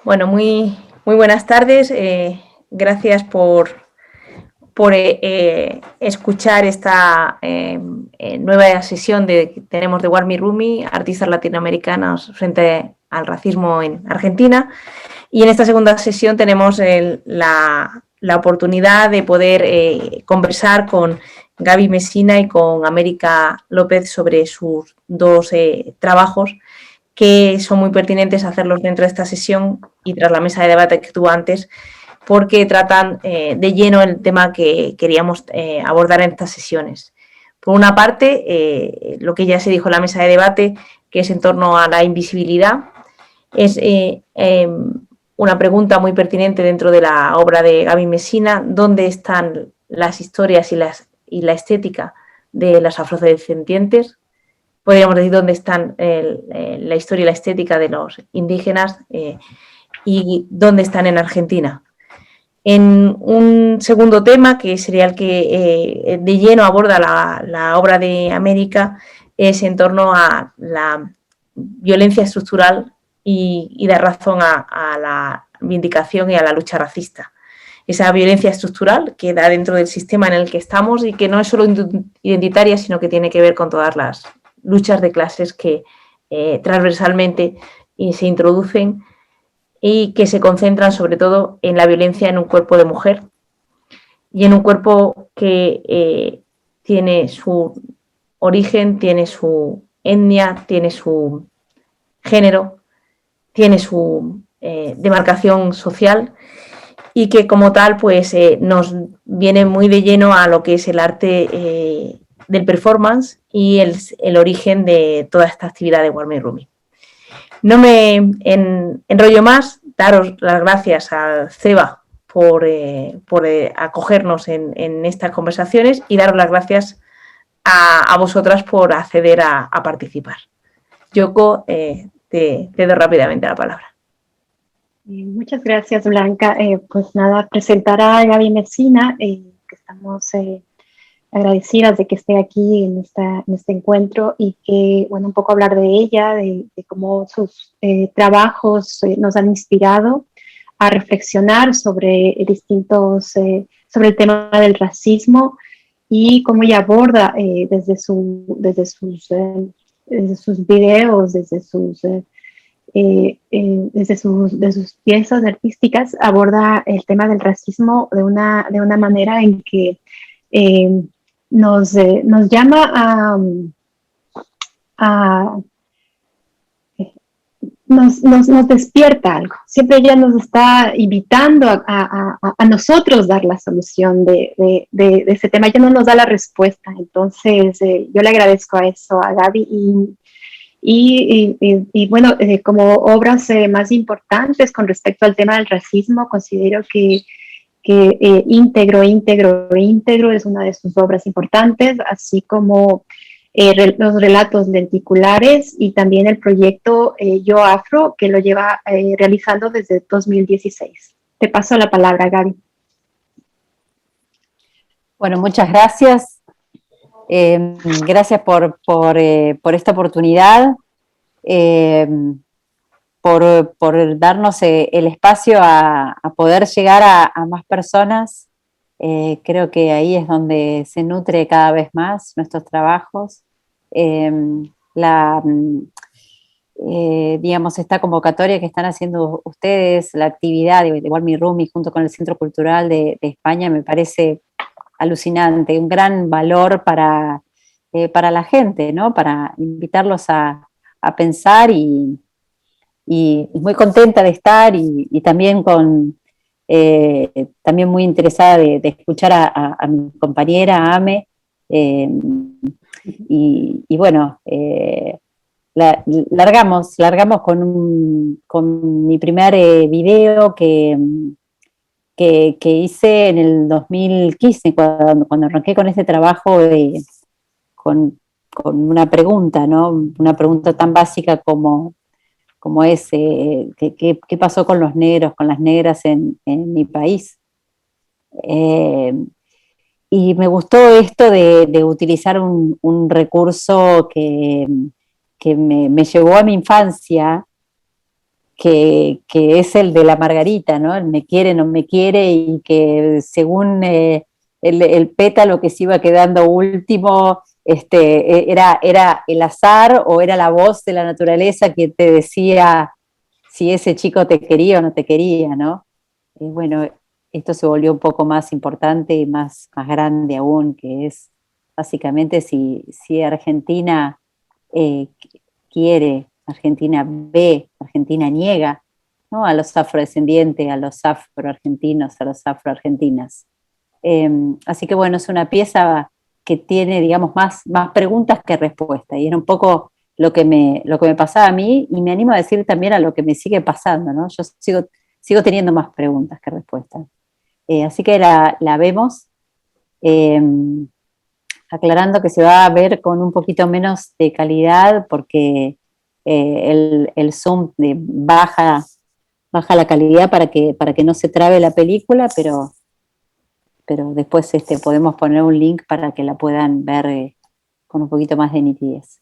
Bueno, muy buenas tardes. Gracias por escuchar esta nueva sesión que tenemos de Warmi Rumi, artistas latinoamericanos frente al racismo en Argentina. Y en esta segunda sesión tenemos la oportunidad de poder conversar con Gaby Mesina y con América López sobre sus dos trabajos, que son muy pertinentes hacerlos dentro de esta sesión y tras la mesa de debate que tuvo antes, porque tratan de lleno el tema que queríamos abordar en estas sesiones. Por una parte, lo que ya se dijo en la mesa de debate, que es en torno a la invisibilidad, es una pregunta muy pertinente dentro de la obra de Gaby Mesina: ¿dónde están las historias y la estética de las afrodescendientes? Podríamos decir dónde están la historia y la estética de los indígenas y dónde están en Argentina. En un segundo tema, que sería el que de lleno aborda la obra de América, es en torno a la violencia estructural y dar razón a la vindicación y a la lucha racista. Esa violencia estructural que da dentro del sistema en el que estamos y que no es solo identitaria, sino que tiene que ver con todas las luchas de clases que transversalmente se introducen y que se concentran sobre todo en la violencia en un cuerpo de mujer y en un cuerpo que tiene su origen, tiene su etnia, tiene su género, tiene su demarcación social, y que como tal pues nos viene muy de lleno a lo que es el arte del performance y el origen de toda esta actividad de Warmi Rumi. No me enrollo más, daros las gracias al CEBA por acogernos en estas conversaciones y daros las gracias a vosotras por acceder a participar. Yoko, te cedo rápidamente la palabra. Muchas gracias, Blanca. Pues nada, presentar a Gaby Mesina, que estamos agradecidas de que esté aquí en este encuentro y que, bueno, un poco hablar de ella, de cómo sus trabajos nos han inspirado a reflexionar sobre sobre el tema del racismo y cómo ella aborda desde sus videos, de sus piezas artísticas, aborda el tema del racismo de una manera en que nos llama nos despierta algo. Siempre ella nos está invitando a nosotros dar la solución de ese tema. Ella no nos da la respuesta. Entonces, yo le agradezco a eso a Gaby y bueno, como obras más importantes con respecto al tema del racismo, considero que Íntegro es una de sus obras importantes, así como los relatos lenticulares y también el proyecto Yo Afro, que lo lleva realizando desde 2016. Te paso la palabra, Gaby. Bueno, muchas gracias. Gracias por esta oportunidad, por darnos el espacio a poder llegar a más personas. Creo que ahí es donde se nutre cada vez más nuestros trabajos. Digamos, esta convocatoria que están haciendo ustedes, la actividad de Warmi Rumi junto con el Centro Cultural de España, me parece alucinante, un gran valor para la gente, ¿no? Para invitarlos a pensar y muy contenta de estar y también también muy interesada de escuchar a mi compañera Ame, y bueno, largamos con mi primer video que hice en el 2015, cuando arranqué con este trabajo con una pregunta, ¿no? Una pregunta tan básica como es qué pasó con los negros, con las negras en mi país. Y me gustó esto de utilizar un recurso que me llevó a mi infancia, que es el de la Margarita, ¿no? El me quiere, no me quiere, y que según el pétalo que se iba quedando último, era el azar o era la voz de la naturaleza que te decía si ese chico te quería o no te quería, ¿no? Bueno, esto se volvió un poco más importante y más grande aún, que es básicamente si Argentina quiere, Argentina ve, Argentina niega, ¿no? A los afrodescendientes, a los afroargentinos, a los afroargentinas. Así que bueno, es una pieza que tiene, digamos, más preguntas que respuestas, y era un poco lo que me pasaba a mí, y me animo a decir también a lo que me sigue pasando, ¿no? Yo sigo teniendo más preguntas que respuestas. Así que la vemos, aclarando que se va a ver con un poquito menos de calidad, porque el Zoom baja la calidad para que no se trabe la película, pero después podemos poner un link para que la puedan ver con un poquito más de nitidez.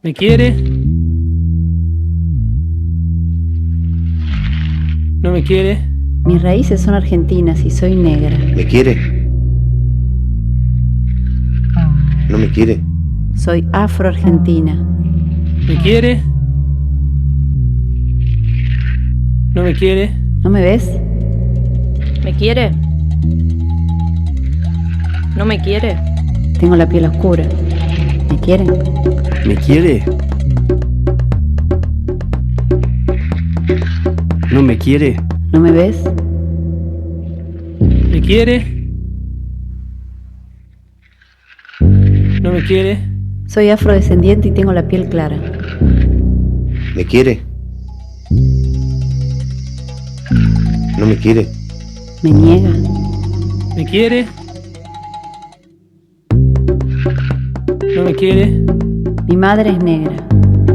¿Me quiere? ¿No me quiere? Mis raíces son argentinas y soy negra. ¿Me quiere? ¿No me quiere? Soy afroargentina. ¿Me quiere? ¿No me quiere? ¿No me ves? ¿Me quiere? ¿No me quiere? Tengo la piel oscura. ¿Me quieren? ¿Me quiere? ¿No me quiere? ¿No me ves? ¿Me quiere? ¿No me quiere? Soy afrodescendiente y tengo la piel clara. ¿Me quiere? ¿No me quiere? ¿Me niega? ¿Me quiere? ¿No me quiere? Mi madre es negra.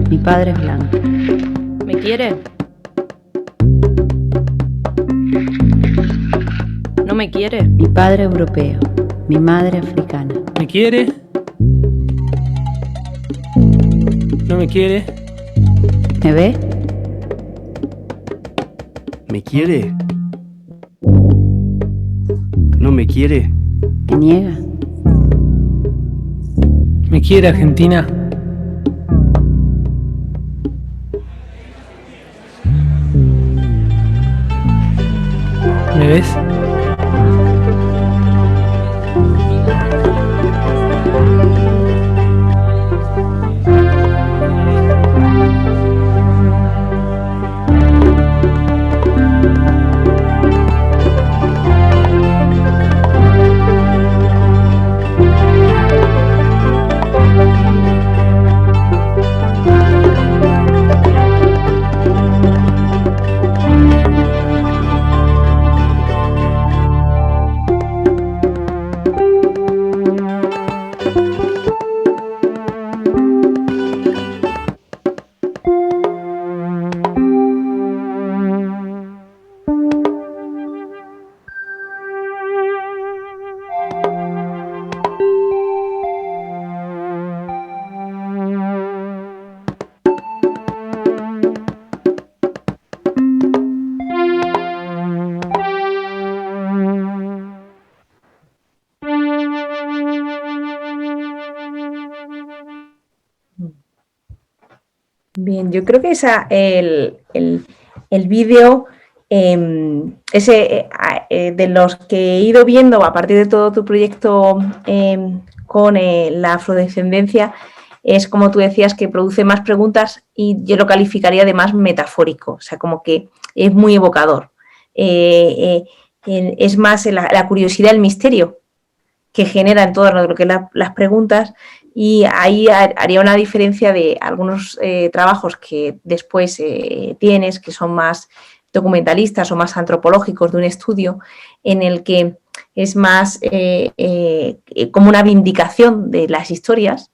Mi padre es blanco. ¿Me quiere? ¿No me quiere? Mi padre europeo. Mi madre africana. ¿Me quiere? ¿No me quiere? ¿Me ve? ¿Me quiere? ¿No me quiere? ¿Me niega? ¿Me quiere, Argentina? ¿Me ves? Bien, yo creo que el vídeo de los que he ido viendo a partir de todo tu proyecto con la afrodescendencia, es como tú decías, que produce más preguntas, y yo lo calificaría de más metafórico, o sea, como que es muy evocador. Es más la curiosidad, el misterio que genera en todo lo que las preguntas, y ahí haría una diferencia de algunos trabajos que después tienes, que son más documentalistas o más antropológicos, de un estudio en el que es más como una vindicación de las historias,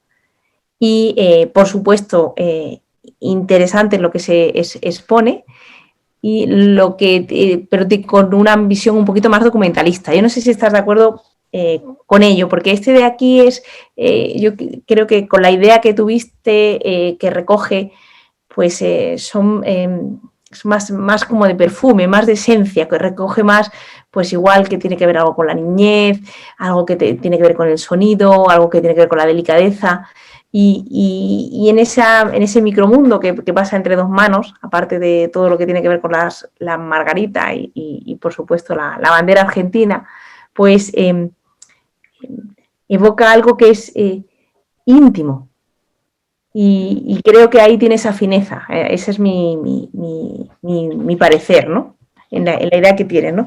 y por supuesto interesante lo que se expone, pero con una visión un poquito más documentalista. Yo no sé si estás de acuerdo con ello, porque este de aquí es, yo creo que con la idea que tuviste, que recoge, pues son más como de perfume, más de esencia, que recoge más, pues igual que tiene que ver algo con la niñez, algo que tiene que ver con el sonido, algo que tiene que ver con la delicadeza. Y en ese micromundo que pasa entre dos manos, aparte de todo lo que tiene que ver con la margarita y por supuesto la bandera argentina, pues evoca algo que es íntimo. Y creo que ahí tiene esa fineza. Ese es mi parecer, ¿no? En la idea que tiene, ¿no?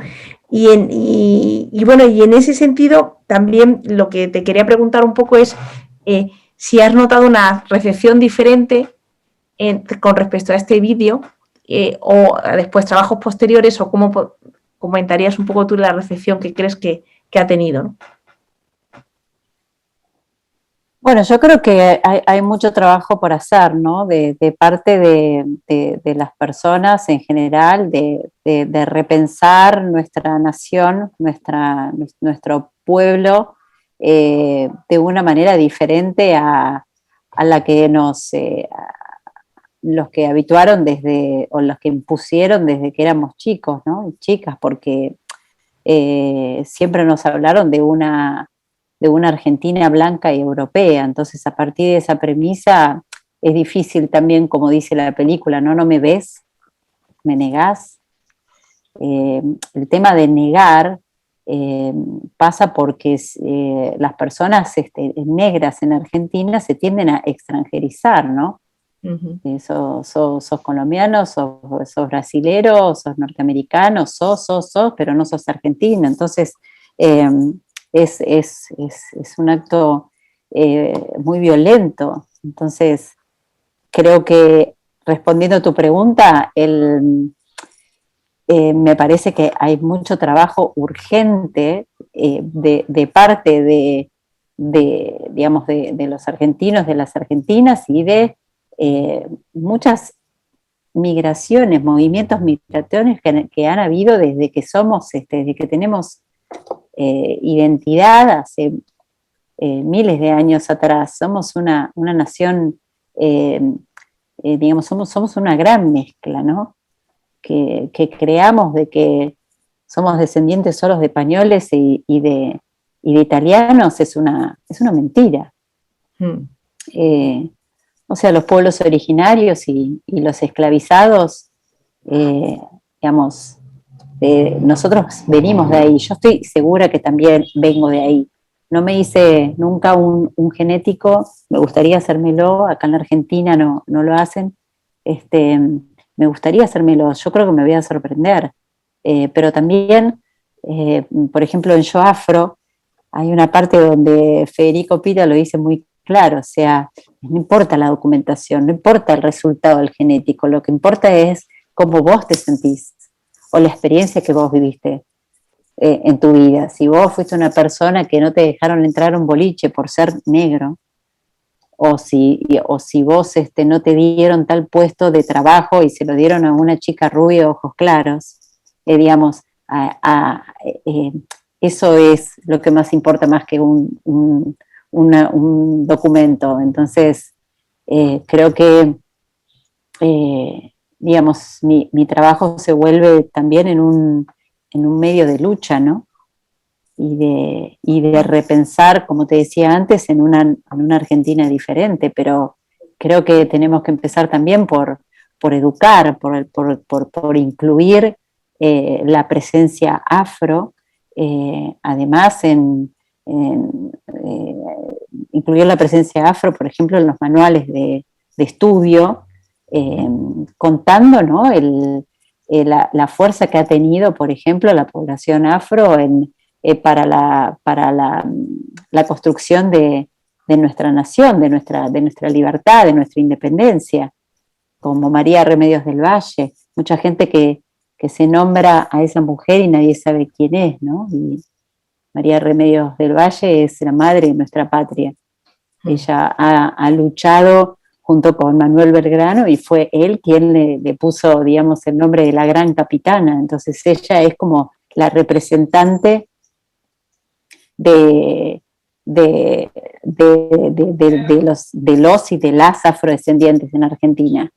Y bueno, y en ese sentido, también lo que te quería preguntar un poco es si has notado una recepción diferente con respecto a este vídeo o después trabajos posteriores, o cómo comentarías un poco tú la recepción que crees que ha tenido, ¿no? Bueno, yo creo que hay mucho trabajo por hacer, ¿no? De parte de las personas en general, de repensar nuestra nación, nuestro pueblo, de una manera diferente a la que los que habituaron o los que impusieron desde que éramos chicos, ¿no? Y chicas, porque siempre nos hablaron de una Argentina blanca y europea. Entonces, a partir de esa premisa, es difícil también, como dice la película, ¿no? No me ves, me negás. El tema de negar pasa porque las personas negras en Argentina se tienden a extranjerizar, ¿no? Uh-huh. Sos colombiano, sos brasilero, sos norteamericano, sos, pero no sos argentino. Entonces, es un acto muy violento. Entonces, creo que, respondiendo a tu pregunta, me parece que hay mucho trabajo urgente de parte digamos, de los argentinos, de las argentinas y de muchas migraciones, movimientos migratorios que han habido desde que desde que tenemos identidad hace miles de años atrás. Somos una nación, digamos, somos una gran mezcla, ¿no? Que creamos de que somos descendientes solos de españoles y de italianos es una mentira. O sea, los pueblos originarios y los esclavizados, digamos, nosotros venimos de ahí. Yo estoy segura que también vengo de ahí. No me hice nunca un genético, me gustaría hacérmelo. Acá en la Argentina no lo hacen. Me gustaría hacérmelo, yo creo que me voy a sorprender. Pero también, por ejemplo, en Yo Afro, hay una parte donde Federico Pita lo dice muy claro, o sea, no importa la documentación, no importa el resultado del genético, lo que importa es cómo vos te sentís o la experiencia que vos viviste en tu vida. Si vos fuiste una persona que no te dejaron entrar a un boliche por ser negro, o si vos no te dieron tal puesto de trabajo y se lo dieron a una chica rubia de ojos claros, digamos, eso es lo que más importa más que un documento. Entonces, creo que, digamos, mi trabajo se vuelve también en un medio de lucha, ¿no? Y de repensar, como te decía antes, en una Argentina diferente, pero creo que tenemos que empezar también por educar, por incluir la presencia afro, además incluir la presencia afro, por ejemplo, en los manuales de estudio, contando, ¿no? La fuerza que ha tenido, por ejemplo, la población afro para la construcción de nuestra nación, de nuestra libertad, de nuestra independencia, como María Remedios del Valle, mucha gente que se nombra a esa mujer y nadie sabe quién es, ¿no? Y María Remedios del Valle es la madre de nuestra patria. Ella ha luchado junto con Manuel Belgrano, y fue él quien le puso, digamos, el nombre de la Gran Capitana. Entonces ella es como la representante de los y de las afrodescendientes en Argentina.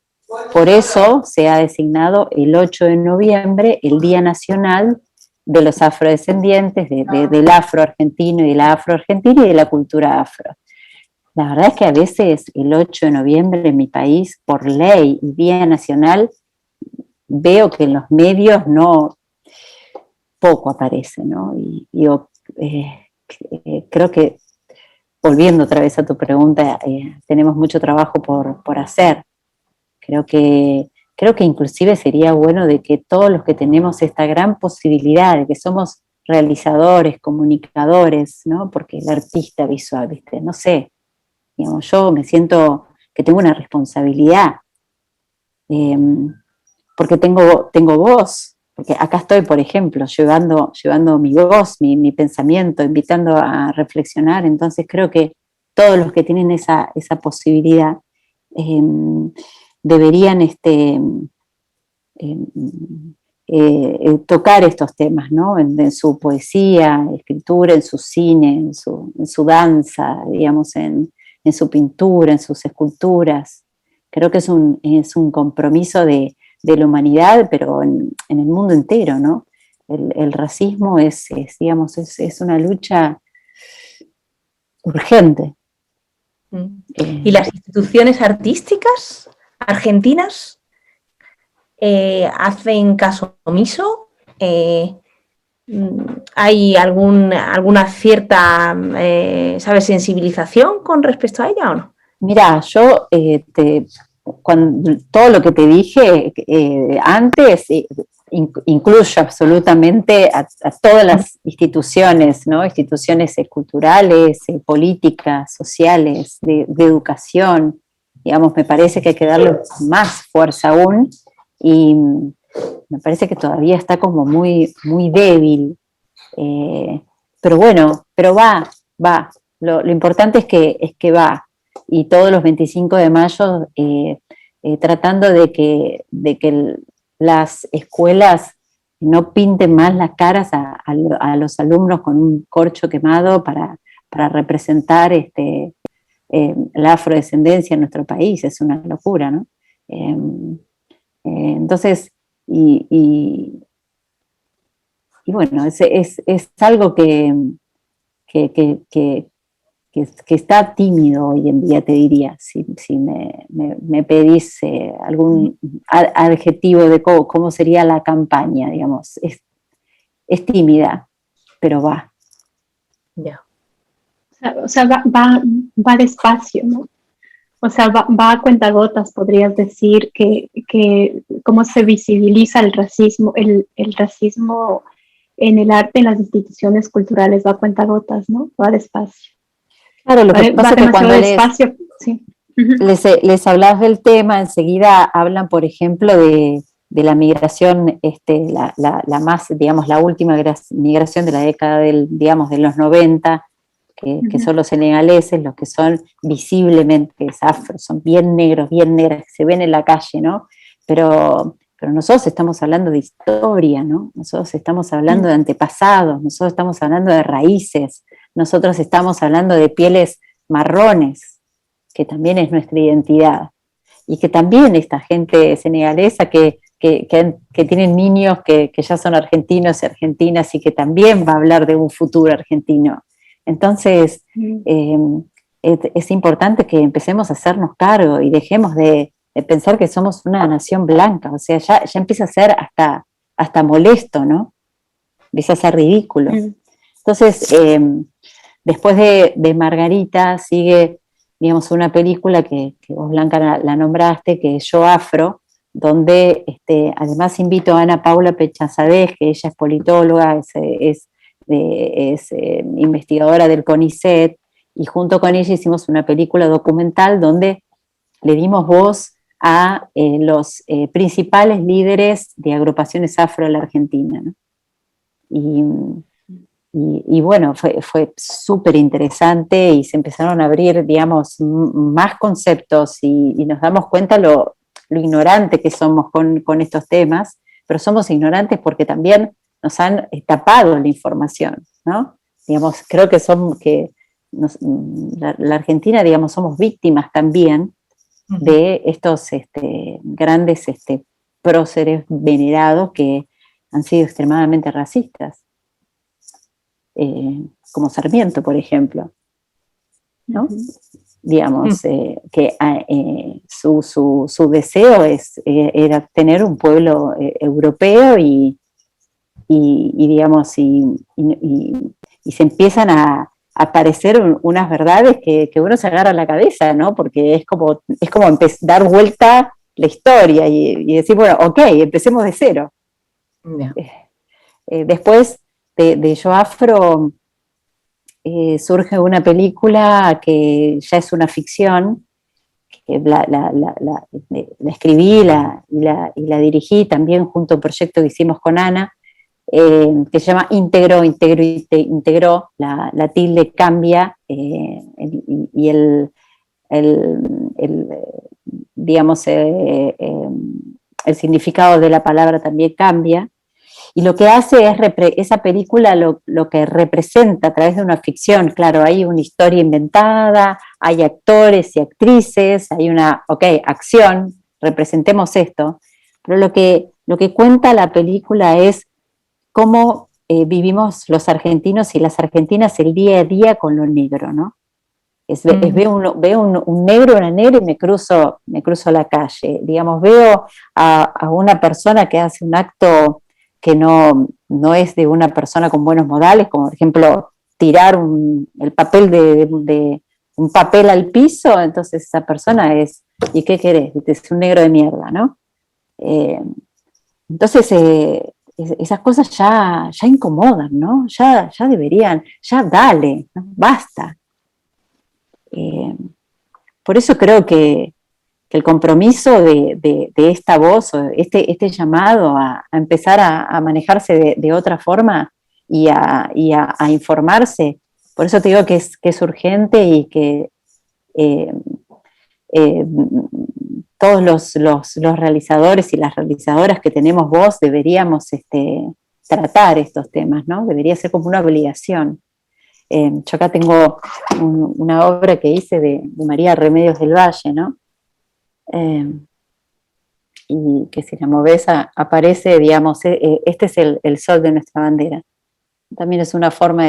Por eso se ha designado el 8 de noviembre el Día Nacional de los Afrodescendientes, del afroargentino y de la afroargentina y de la cultura afro. La verdad es que a veces el 8 de noviembre en mi país, por ley y Día Nacional, veo que en los medios poco aparece, ¿no? Y yo creo que, volviendo otra vez a tu pregunta, tenemos mucho trabajo por hacer. Creo que inclusive sería bueno de que todos los que tenemos esta gran posibilidad, de que somos realizadores, comunicadores, ¿no? Porque el artista visual, ¿viste? No sé, digamos, yo me siento que tengo una responsabilidad, porque tengo voz, porque acá estoy, por ejemplo, llevando mi voz, mi pensamiento, invitando a reflexionar. Entonces creo que todos los que tienen esa posibilidad deberían tocar estos temas, ¿no? En su poesía, escritura, en su cine, en su danza, digamos, en su pintura, en sus esculturas. Creo que es un compromiso de la humanidad, pero en el mundo entero, ¿no? El racismo es una lucha urgente. ¿Y las instituciones artísticas argentinas hacen caso omiso? ¿Hay alguna cierta sensibilización con respecto a ella o no? Mira, yo todo lo que te dije antes incluyo absolutamente a todas las instituciones, ¿no? Instituciones culturales, políticas, sociales, de educación. Digamos, me parece que hay que darle más fuerza aún, y me parece que todavía está como muy, muy débil. Pero bueno, pero va. Lo importante es que va. Y todos los 25 de mayo tratando de que las escuelas no pinten más las caras a los alumnos con un corcho quemado para representar la afrodescendencia en nuestro país. Es una locura, ¿no? Entonces, y bueno, es algo que está tímido hoy en día, te diría, si me pedís algún adjetivo de cómo sería la campaña, digamos. Es tímida, pero va. Ya. O sea, va despacio, ¿no? O sea, va a cuentagotas, podrías decir, que cómo se visibiliza el racismo, el racismo en el arte, en las instituciones culturales, va a cuentagotas, ¿no? Va despacio. Claro, lo que pasa es que cuando sí. les hablas del tema, enseguida hablan, por ejemplo, de la migración, la más, digamos, la última migración de la década de los 90, que son los senegaleses, los que son visiblemente afro, son bien negros, bien negras, que se ven en la calle, ¿no? Pero nosotros estamos hablando de historia, ¿no? Nosotros estamos hablando de antepasados, nosotros estamos hablando de raíces, nosotros estamos hablando de pieles marrones, que también es nuestra identidad. Y que también esta gente senegalesa que tienen niños que ya son argentinos y argentinas, y que también va a hablar de un futuro argentino. Entonces, es importante que empecemos a hacernos cargo y dejemos de pensar que somos una nación blanca. O sea, ya empieza a ser hasta molesto, ¿no? Empieza a ser ridículo. Entonces, después de Margarita sigue, digamos, una película que vos, Blanca, la nombraste, que es Yo Afro, donde además invito a Ana Paula Pechazadeh, que ella es politóloga, es investigadora del CONICET, y junto con ella hicimos una película documental donde le dimos voz a los principales líderes de agrupaciones afro en la Argentina, ¿no? y bueno, fue súper interesante y se empezaron a abrir, digamos, más conceptos y nos damos cuenta lo ignorante que somos con estos temas, pero somos ignorantes porque también nos han tapado la información, ¿no? Digamos, creo que la Argentina, digamos, somos víctimas también de estos grandes próceres venerados que han sido extremadamente racistas. Como Sarmiento, por ejemplo, ¿no? Digamos, que su deseo era tener un pueblo europeo y digamos, y se empiezan a aparecer unas verdades que uno se agarra a la cabeza, ¿no? Porque es como dar vuelta la historia y decir, bueno, ok, empecemos de cero. Yeah. Después de Yo Afro surge una película que ya es una ficción, que la escribí y la dirigí también junto a un proyecto que hicimos con Ana, que se llama Integró, la tilde cambia y digamos, el significado de la palabra también cambia. Y lo que hace es, esa película lo que representa a través de una ficción, claro, hay una historia inventada, hay actores y actrices, hay una, acción, representemos esto, pero lo que cuenta la película es cómo vivimos los argentinos y las argentinas el día a día con lo negro, ¿no? Veo un negro, una negra y me cruzo la calle, digamos, veo a una persona que hace un acto que no es de una persona con buenos modales, como por ejemplo tirar el papel de un papel al piso, entonces esa persona es, ¿y qué querés? Es un negro de mierda, ¿no? Entonces esas cosas ya incomodan, ¿no? Ya deberían, ya dale, ¿no? Basta. Por eso creo que el compromiso de esta voz, o este llamado a empezar a manejarse de otra forma y a informarse, por eso te digo que es urgente y que todos los realizadores y las realizadoras que tenemos voz deberíamos tratar estos temas, ¿no? Debería ser como una obligación. Yo acá tengo una obra que hice de María Remedios del Valle, ¿no? Y que si la movés aparece, digamos, este es el sol de nuestra bandera. También es una forma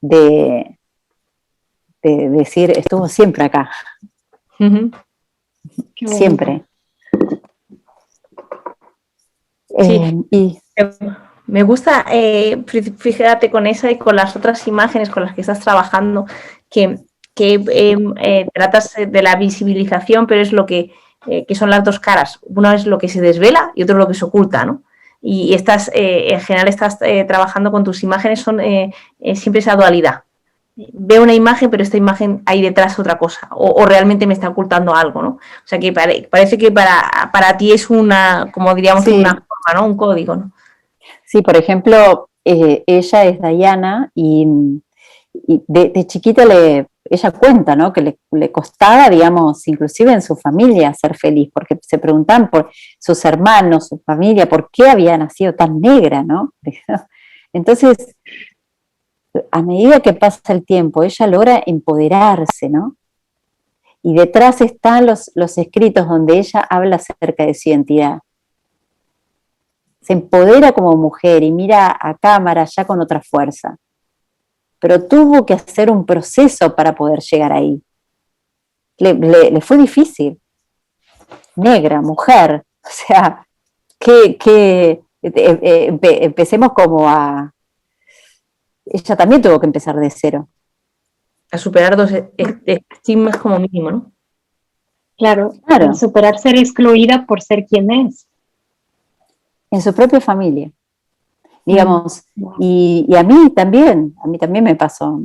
de decir, estuvo siempre acá. Siempre. Sí. Me gusta, fíjate con esa y con las otras imágenes con las que estás trabajando, que tratas de la visibilización, pero es lo que son las dos caras. Una es lo que se desvela y otro lo que se oculta, ¿no? Y estás, en general estás trabajando con tus imágenes, son siempre esa dualidad. Veo una imagen, pero esta imagen hay detrás otra cosa, o realmente me está ocultando algo, ¿no? O sea que parece que para ti es una, como diríamos, sí, una forma, ¿no? Un código, ¿no? Sí, por ejemplo, ella es Diana y de chiquita ella cuenta, ¿no? Que le costaba, digamos, inclusive en su familia ser feliz, porque se preguntaban por sus hermanos, su familia, por qué había nacido tan negra, ¿no? Entonces, a medida que pasa el tiempo, ella logra empoderarse, ¿no? Y detrás están los escritos donde ella habla acerca de su identidad. Se empodera como mujer y mira a cámara ya con otra fuerza. Pero tuvo que hacer un proceso para poder llegar ahí. Le fue difícil. Negra, mujer, o sea, empecemos como a... Ella también tuvo que empezar de cero. A superar dos estigmas como mínimo, ¿no? Claro. Superar ser excluida por ser quien es. En su propia familia, digamos, y a mí también me pasó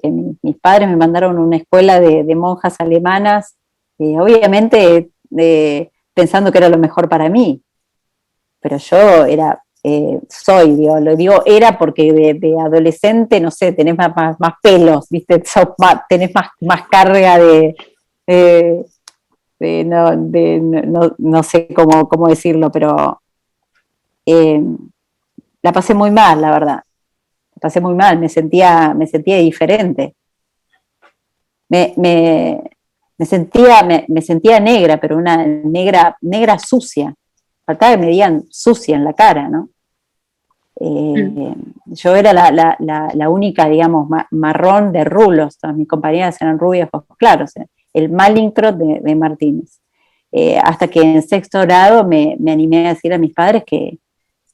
que mis padres me mandaron a una escuela de monjas alemanas, obviamente pensando que era lo mejor para mí, pero yo era soy, digo, lo digo era porque de adolescente, no sé, tenés más pelos, ¿viste? Tenés más carga no sé cómo decirlo, pero la pasé muy mal, la verdad. La pasé muy mal, me sentía diferente. Me sentía negra, pero una negra sucia. Faltaba que me digan sucia en la cara, ¿no? Yo era la única, digamos, marrón de rulos. Todas mis compañeras eran rubias, ojos claros. El Mallinckrodt de Martínez. Hasta que en sexto grado me animé a decir a mis padres que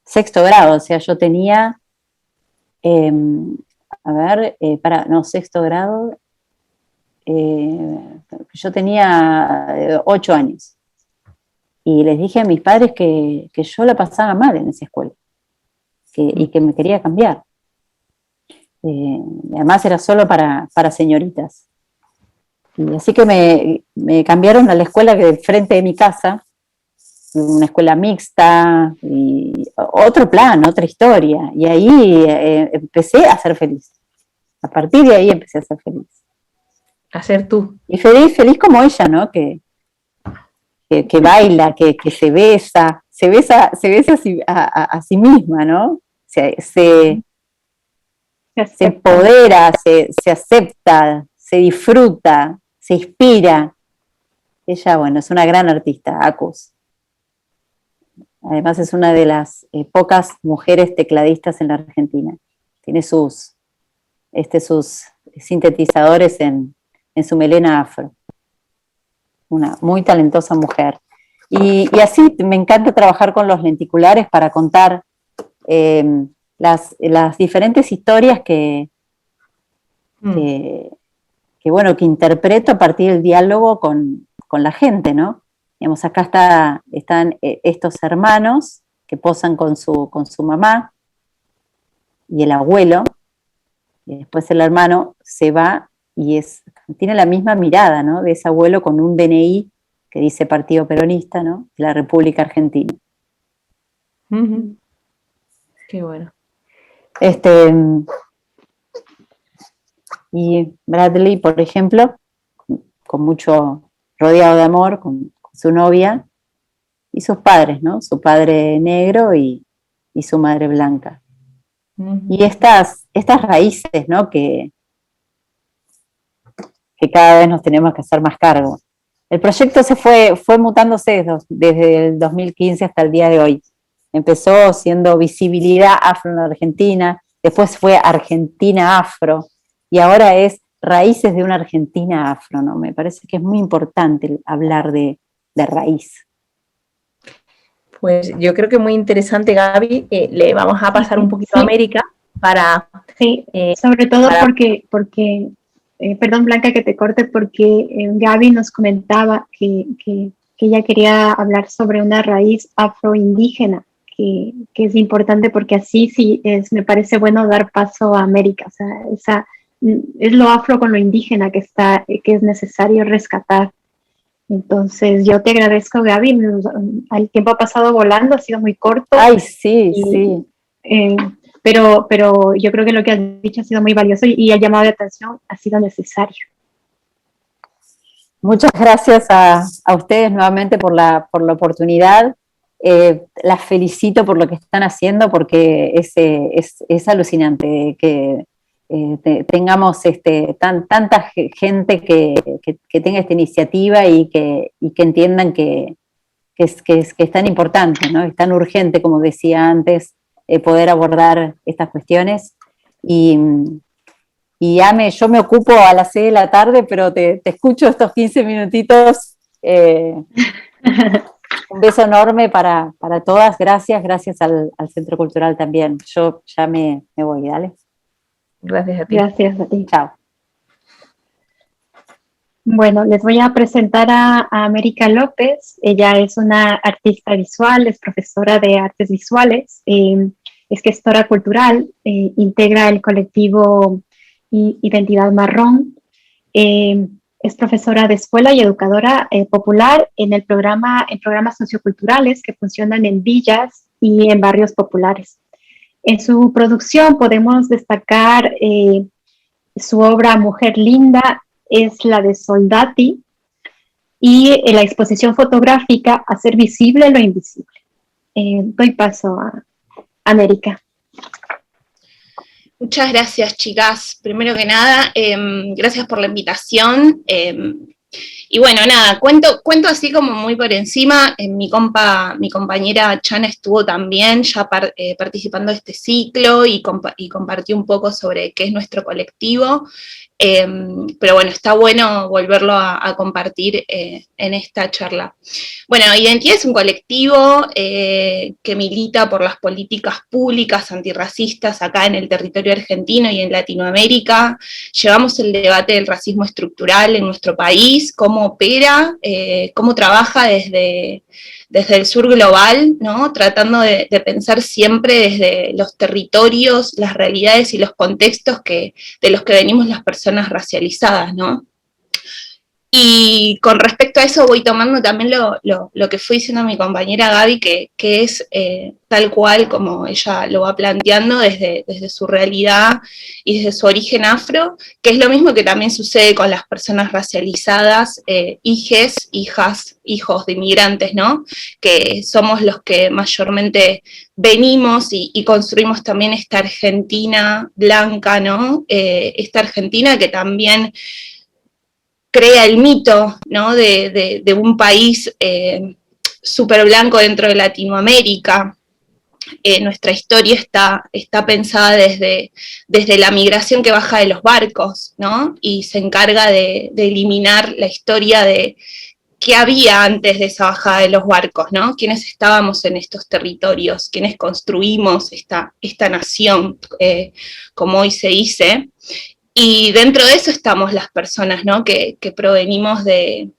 sexto grado, o sea, yo tenía, sexto grado, yo tenía 8 años. Y les dije a mis padres que yo la pasaba mal en esa escuela y que me quería cambiar. Además era solo para señoritas. Y así que me cambiaron a la escuela que del frente de mi casa, una escuela mixta, y otro plan, otra historia. Y ahí empecé a ser feliz. A partir de ahí empecé a ser feliz. A ser tú. Y feliz como ella, ¿no? Que baila, que se besa a sí misma, ¿no? Se empodera, se acepta, se disfruta, se inspira. Ella, bueno, es una gran artista, Acus. Además es una de las pocas mujeres tecladistas en la Argentina. Tiene sus sintetizadores en su melena afro. Una muy talentosa mujer. Y así me encanta trabajar con los lenticulares para contar las diferentes historias que interpreto a partir del diálogo con la gente, ¿no? Digamos, acá están estos hermanos que posan con su mamá y el abuelo, y después el hermano se va y tiene la misma mirada, ¿no? De ese abuelo con un DNI que dice Partido Peronista, ¿no? De la República Argentina. Uh-huh. Qué bueno. Y Bradley, por ejemplo, rodeado de amor, con su novia y sus padres, ¿no? Su padre negro y su madre blanca. Uh-huh. Y estas raíces, ¿no? Que cada vez nos tenemos que hacer más cargo. El proyecto fue mutándose desde el 2015 hasta el día de hoy. Empezó siendo visibilidad afro en Argentina, después fue Argentina afro, y ahora es raíces de una Argentina afro, ¿no? Me parece que es muy importante hablar de raíz. Pues yo creo que muy interesante, Gaby. Le vamos a pasar un poquito a América para... Sí, sobre todo porque perdón, Blanca, que te corte, porque Gaby nos comentaba que ella quería hablar sobre una raíz afroindígena, que es importante porque así sí me parece bueno dar paso a América. O sea, es lo afro con lo indígena que es necesario rescatar. Entonces, yo te agradezco, Gaby. El tiempo ha pasado volando, ha sido muy corto. Ay, sí, sí. Pero yo creo que lo que has dicho ha sido muy valioso y ha llamado la atención, ha sido necesario. Muchas gracias a ustedes nuevamente por la oportunidad. Las felicito por lo que están haciendo porque es alucinante que tengamos tanta gente que tenga esta iniciativa y que entiendan que es tan importante, ¿no? Es tan urgente, como decía antes, poder abordar estas cuestiones. Y Ame, yo me ocupo a las 6 de la tarde, pero te escucho estos 15 minutitos. Un beso enorme para todas. Gracias al Centro Cultural también. Yo ya me voy, dale. Gracias a ti. Gracias a ti. Chao. Bueno, les voy a presentar a América López. Ella es una artista visual, es profesora de artes visuales, es gestora cultural, integra el colectivo Identidad Marrón, es profesora de escuela y educadora popular en programas socioculturales que funcionan en villas y en barrios populares. En su producción podemos destacar su obra Mujer Linda, es la de Soldati, y la exposición fotográfica Hacer visible lo invisible. Doy paso a América. Muchas gracias, chicas. Primero que nada, gracias por la invitación. Y bueno, nada, cuento así como muy por encima. Mi compañera Chana estuvo también ya participando de este ciclo y compartió un poco sobre qué es nuestro colectivo. Pero bueno, está bueno volverlo a compartir en esta charla. Bueno, Identidad es un colectivo que milita por las políticas públicas antirracistas acá en el territorio argentino y en Latinoamérica. Llevamos el debate del racismo estructural en nuestro país, cómo opera, cómo trabaja desde el sur global, ¿no? Tratando de pensar siempre desde los territorios, las realidades y los contextos de los que venimos las personas racializadas, ¿no? Y con respecto a eso voy tomando también lo que fue diciendo mi compañera Gaby, que es tal cual como ella lo va planteando desde su realidad y desde su origen afro, que es lo mismo que también sucede con las personas racializadas, hijas, hijos de inmigrantes, ¿no? Que somos los que mayormente venimos y construimos también esta Argentina blanca, ¿no? Esta Argentina que también crea el mito, ¿no? de un país súper blanco dentro de Latinoamérica. Nuestra historia está pensada desde la migración que baja de los barcos, ¿no? Y se encarga de eliminar la historia de qué había antes de esa bajada de los barcos, ¿no? Quiénes estábamos en estos territorios, quiénes construimos esta nación, como hoy se dice. Y dentro de eso estamos las personas, ¿no? que provenimos de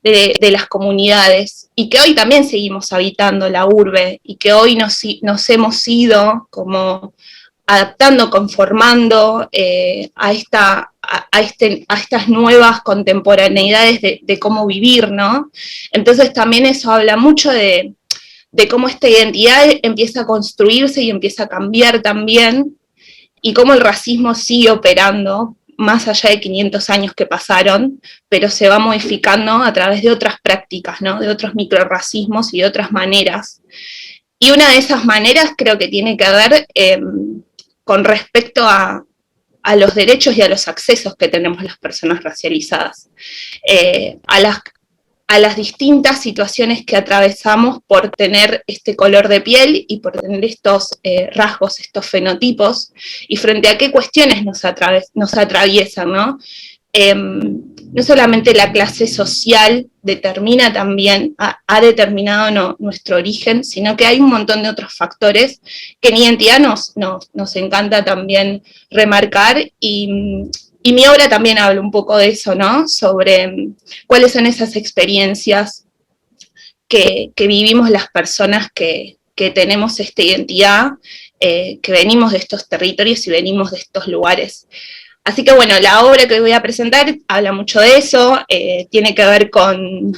las comunidades y que hoy también seguimos habitando la urbe y que hoy nos hemos ido como adaptando, conformando a estas nuevas contemporaneidades de cómo vivir, ¿no? Entonces también eso habla mucho de cómo esta identidad empieza a construirse y empieza a cambiar también, y cómo el racismo sigue operando, más allá de 500 años que pasaron, pero se va modificando a través de otras prácticas, ¿no? De otros microrracismos y de otras maneras. Y una de esas maneras creo que tiene que ver con respecto a los derechos y a los accesos que tenemos las personas racializadas, a las distintas situaciones que atravesamos por tener este color de piel y por tener estos rasgos, estos fenotipos, y frente a qué cuestiones nos atraviesan, ¿no? No solamente la clase social determina también, ha determinado nuestro origen, sino que hay un montón de otros factores que en Identidad nos encanta también remarcar, y mi obra también habla un poco de eso, ¿no? Sobre cuáles son esas experiencias que vivimos las personas que tenemos esta identidad, que venimos de estos territorios y venimos de estos lugares. Así que bueno, la obra que hoy voy a presentar habla mucho de eso, tiene que ver con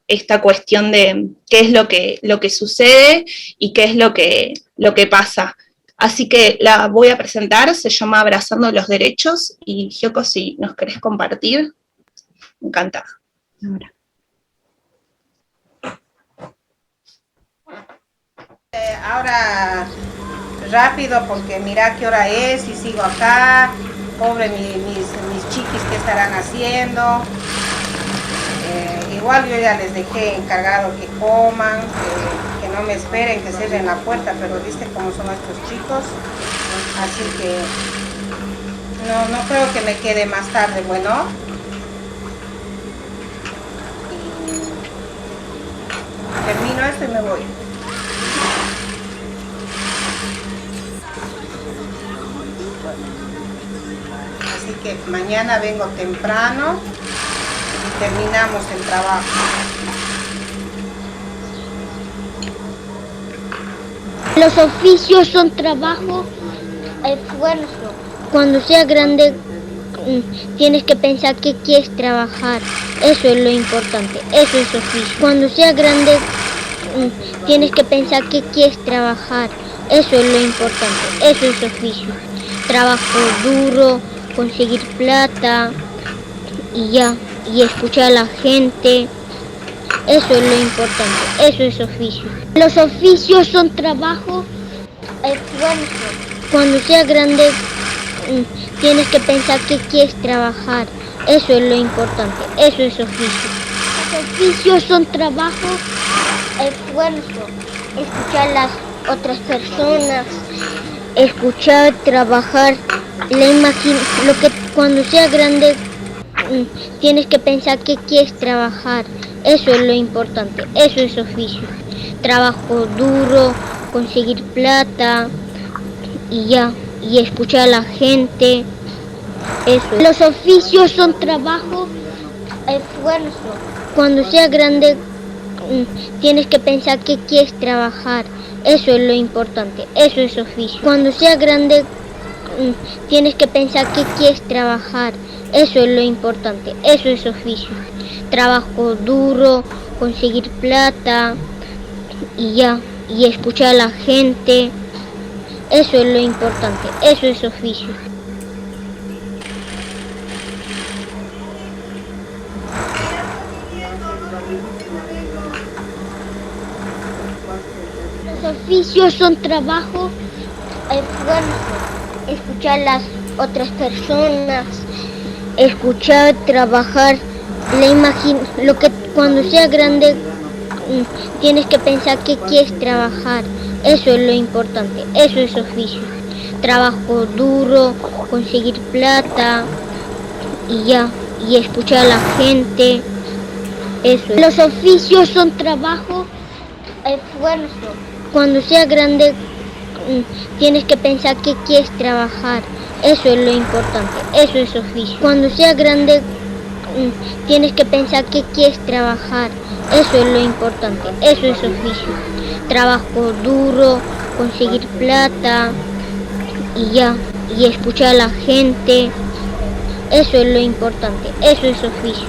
esta cuestión de qué es lo que sucede y qué es lo que pasa. Así que la voy a presentar, se llama Abrazando los Derechos, y Gyoko, si nos querés compartir, encantada. Ahora. Ahora rápido, porque mira qué hora es y sigo acá, pobre mis chiquis que estarán haciendo. Igual yo ya les dejé encargado que coman, que no me esperen, que cierren la puerta, pero viste cómo son estos chicos, así que no creo que me quede más tarde, bueno. Y termino esto y me voy. Así que mañana vengo temprano y terminamos el trabajo. Los oficios son trabajo, esfuerzo. Cuando seas grande tienes que pensar que quieres trabajar. Eso es lo importante, eso es oficio. Cuando seas grande tienes que pensar que quieres trabajar. Eso es lo importante, eso es oficio. Trabajo duro, conseguir plata y ya, y escuchar a la gente. Eso es lo importante, eso es oficio. Los oficios son trabajo, esfuerzo. Cuando seas grande tienes que pensar que quieres trabajar. Eso es lo importante, eso es oficio. Los oficios son trabajo, esfuerzo. Escuchar a las otras personas, escuchar, trabajar, lo que cuando seas grande tienes que pensar que quieres trabajar. Eso es lo importante, eso es oficio. Trabajo duro, conseguir plata y ya, y escuchar a la gente. Eso. Los oficios son trabajo, esfuerzo. Cuando seas grande tienes que pensar que quieres trabajar. Eso es lo importante, eso es oficio. Cuando seas grande tienes que pensar que quieres trabajar. Eso es lo importante, eso es oficio. Trabajo duro, conseguir plata y ya, y escuchar a la gente. Eso es lo importante, eso es oficio. Los oficios son trabajo, esfuerzo. Escuchar a las otras personas, escuchar, trabajar, lo que cuando seas grande tienes que pensar que quieres trabajar. Eso es lo importante, eso es oficio. Trabajo duro, conseguir plata y ya, y escuchar a la gente. Eso. Los oficios son trabajo, esfuerzo. Cuando seas grande tienes que pensar que quieres trabajar. Eso es lo importante, eso es oficio. Cuando seas grande tienes que pensar que quieres trabajar. Eso es lo importante, eso es oficio. Trabajo duro, conseguir plata y ya, y escuchar a la gente. Eso es lo importante, eso es oficio.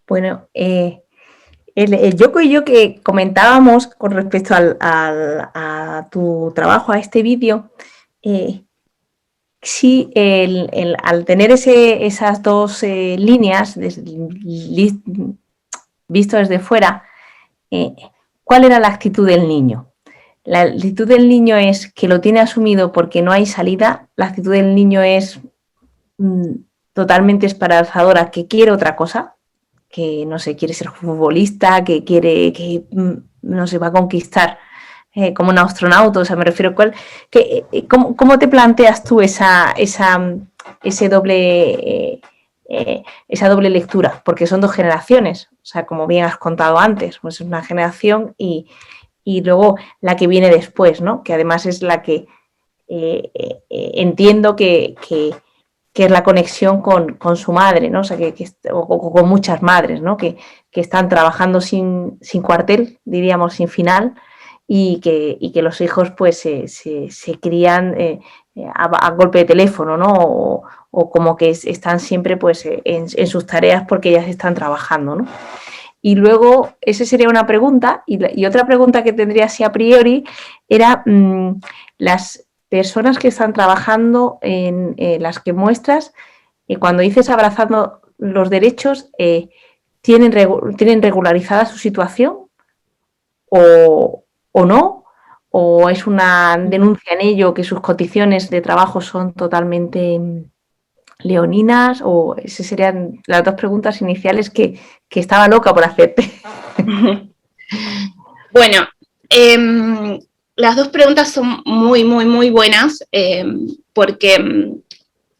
Bueno, el Yoko y yo que comentábamos con respecto a tu trabajo, a este vídeo, sí, al tener esas dos líneas visto desde fuera, ¿cuál era la actitud del niño? La actitud del niño es que lo tiene asumido porque no hay salida. La actitud del niño es totalmente esperanzadora, que quiere otra cosa, que no sé, quiere ser futbolista, que quiere, que no sé, va a conquistar como un astronauta. O sea, me refiero a ¿cómo te planteas tú esa doble lectura? Porque son dos generaciones, o sea, como bien has contado antes, pues es una generación y luego la que viene después, ¿no? Que además es la que entiendo que es la conexión con su madre, ¿no? O sea, o con muchas madres, ¿no? Que están trabajando sin cuartel, diríamos, sin final, y que los hijos pues se crían a golpe de teléfono, ¿no? O como que están siempre pues en sus tareas porque ellas están trabajando, ¿no? Y luego, esa sería una pregunta, y otra pregunta que tendría así a priori era las personas que están trabajando en las que muestras, cuando dices abrazando los derechos, ¿tienen regularizada su situación o no? ¿O es una denuncia en ello que sus condiciones de trabajo son totalmente leoninas? O esas serían las dos preguntas iniciales que estaba loca por hacerte. Bueno, las dos preguntas son muy, muy, muy buenas, porque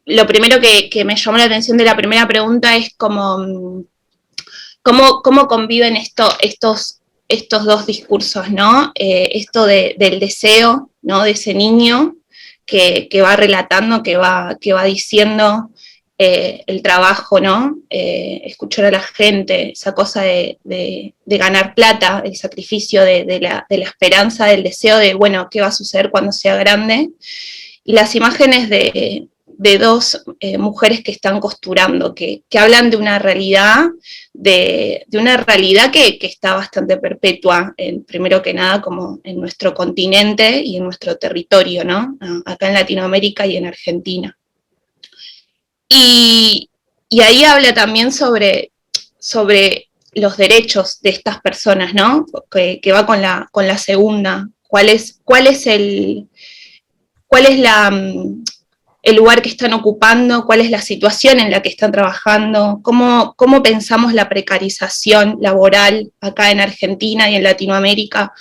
lo primero que me llamó la atención de la primera pregunta es cómo conviven estos estos dos discursos, ¿no? Esto del deseo, ¿no? De ese niño que va relatando, que va diciendo el trabajo, ¿no? Escuchar a la gente, esa cosa de ganar plata, el sacrificio de la esperanza, del deseo de, bueno, ¿qué va a suceder cuando sea grande? Y las imágenes de dos mujeres que están costurando, que hablan de una realidad, de una realidad que está bastante perpetua, primero que nada como en nuestro continente y en nuestro territorio, ¿no? Acá en Latinoamérica y en Argentina. Y ahí habla también sobre los derechos de estas personas, ¿no? Que va con la segunda. ¿Cuál es el lugar que están ocupando? ¿Cuál es la situación en la que están trabajando? ¿Cómo pensamos la precarización laboral acá en Argentina y en Latinoamérica?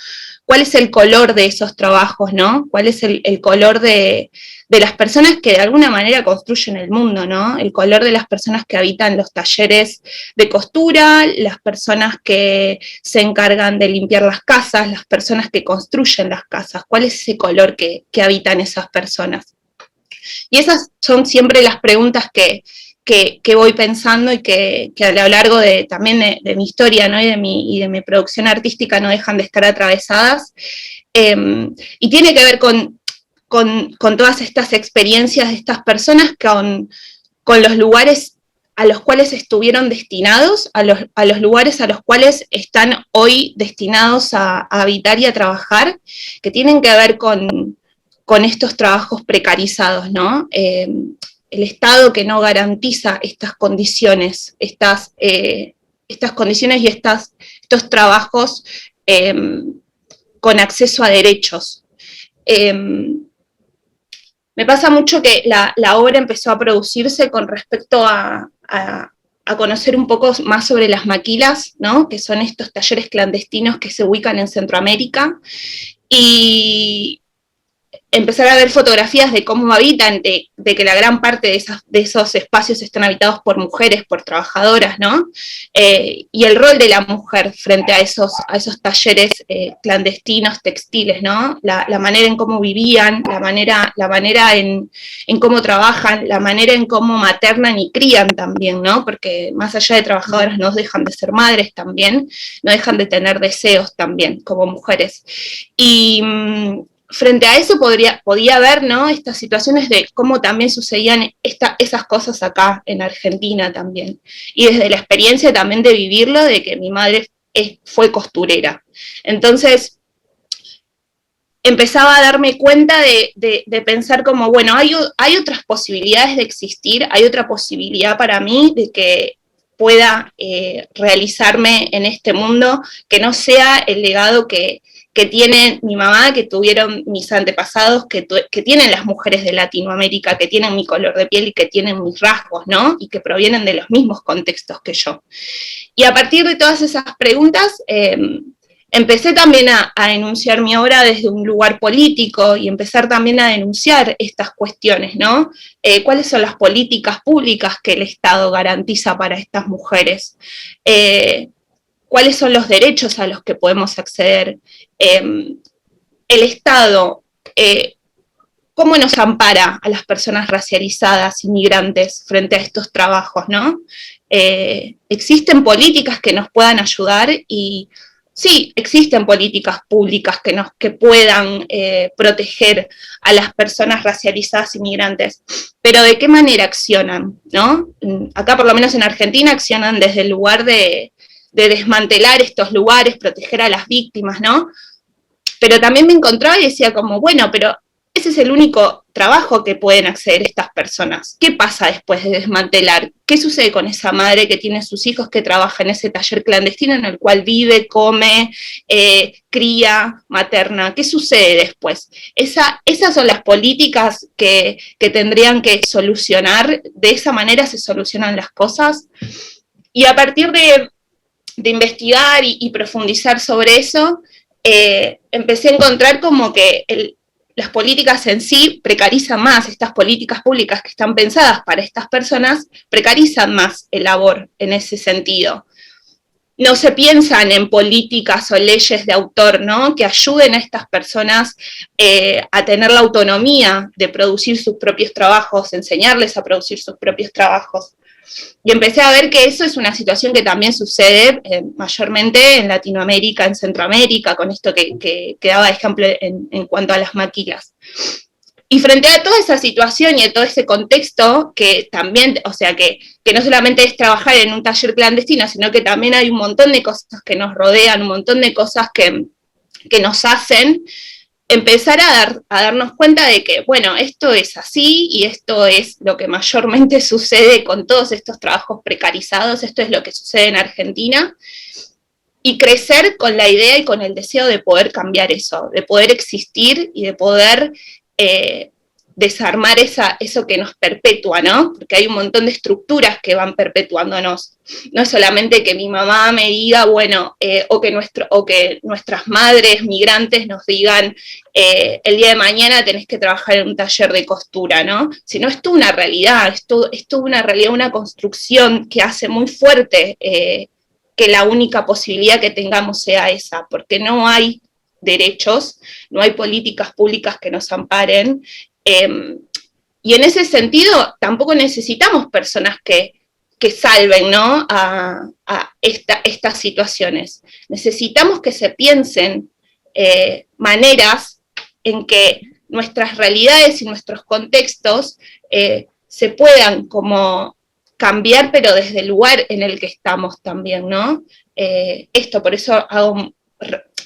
¿Cuál es el color de esos trabajos, ¿no? ¿Cuál es el color de las personas que de alguna manera construyen el mundo, ¿no? El color de las personas que habitan los talleres de costura, las personas que se encargan de limpiar las casas, las personas que construyen las casas. ¿Cuál es ese color que habitan esas personas? Y esas son siempre las preguntas que voy pensando y que a lo largo también de mi historia, ¿no? y de mi producción artística no dejan de estar atravesadas. Y tiene que ver con todas estas experiencias de estas personas, con los lugares a los cuales estuvieron destinados, a los lugares a los cuales están hoy destinados a habitar y a trabajar, que tienen que ver con estos trabajos precarizados, ¿no? El Estado que no garantiza estas condiciones, estas condiciones y estos trabajos con acceso a derechos. Me pasa mucho que la obra empezó a producirse con respecto a conocer un poco más sobre las maquilas, ¿no? Que son estos talleres clandestinos que se ubican en Centroamérica, y empezar a ver fotografías de cómo habitan, de que la gran parte de esos espacios están habitados por mujeres, por trabajadoras, ¿no? Y el rol de la mujer frente a esos talleres clandestinos, textiles, ¿no? La manera en cómo vivían, la manera en cómo trabajan, la manera en cómo maternan y crían también, ¿no? Porque más allá de trabajadoras no dejan de ser madres también, no dejan de tener deseos también como mujeres. Y frente a eso podía ver, ¿no? Estas situaciones de cómo también sucedían esas cosas acá en Argentina también. Y desde la experiencia también de vivirlo, de que mi madre fue costurera. Entonces, empezaba a darme cuenta de pensar como, bueno, hay otras posibilidades de existir, hay otra posibilidad para mí de que pueda realizarme en este mundo, que no sea el legado que tiene mi mamá, que tuvieron mis antepasados, que tienen las mujeres de Latinoamérica, que tienen mi color de piel y que tienen mis rasgos, ¿no? Y que provienen de los mismos contextos que yo. Y a partir de todas esas preguntas, empecé también a enunciar mi obra desde un lugar político y empezar también a denunciar estas cuestiones, ¿no? ¿Cuáles son las políticas públicas que el Estado garantiza para estas mujeres? ¿Cuáles son los derechos a los que podemos acceder? El Estado, ¿cómo nos ampara a las personas racializadas, inmigrantes, frente a estos trabajos, ¿no? ¿Existen políticas que nos puedan ayudar? Y sí, existen políticas públicas que puedan proteger a las personas racializadas, inmigrantes, pero ¿de qué manera accionan, ¿no? Acá, por lo menos en Argentina, accionan desde el lugar de desmantelar estos lugares, proteger a las víctimas, ¿no? Pero también me encontraba y decía como, bueno, pero ese es el único trabajo que pueden acceder estas personas. ¿Qué pasa después de desmantelar? ¿Qué sucede con esa madre que tiene sus hijos, que trabaja en ese taller clandestino en el cual vive, come, cría, materna? ¿Qué sucede después? Esas son las políticas que tendrían que solucionar. De esa manera se solucionan las cosas. Y a partir de investigar y profundizar sobre eso, empecé a encontrar como que las políticas en sí precarizan más, estas políticas públicas que están pensadas para estas personas, precarizan más el labor en ese sentido. no se piensan en políticas o leyes de autor, ¿no? Que ayuden a estas personas a tener la autonomía de producir sus propios trabajos, enseñarles a producir sus propios trabajos. Y empecé a ver que eso es una situación que también sucede mayormente en Latinoamérica, en Centroamérica, con esto que daba ejemplo en cuanto a las maquilas. Y frente a toda esa situación y a todo ese contexto, que también, o sea, que no solamente es trabajar en un taller clandestino, sino que también hay un montón de cosas que nos rodean, un montón de cosas que nos hacen empezar a darnos cuenta de que, bueno, esto es así y esto es lo que mayormente sucede con todos estos trabajos precarizados, esto es lo que sucede en Argentina, y crecer con la idea y con el deseo de poder cambiar eso, de poder existir y de poder desarmar eso que nos perpetúa, ¿no? Porque hay un montón de estructuras que van perpetuándonos. No es solamente que mi mamá me diga, bueno, o que nuestras madres migrantes nos digan, el día de mañana tenés que trabajar en un taller de costura, ¿no? Sino es toda una realidad, es toda una realidad, una construcción que hace muy fuerte que la única posibilidad que tengamos sea esa, porque no hay derechos, no hay políticas públicas que nos amparen, y en ese sentido tampoco necesitamos personas que salven, ¿no? a estas situaciones. Necesitamos que se piensen maneras en que nuestras realidades y nuestros contextos se puedan como cambiar, pero desde el lugar en el que estamos también, ¿no? Por eso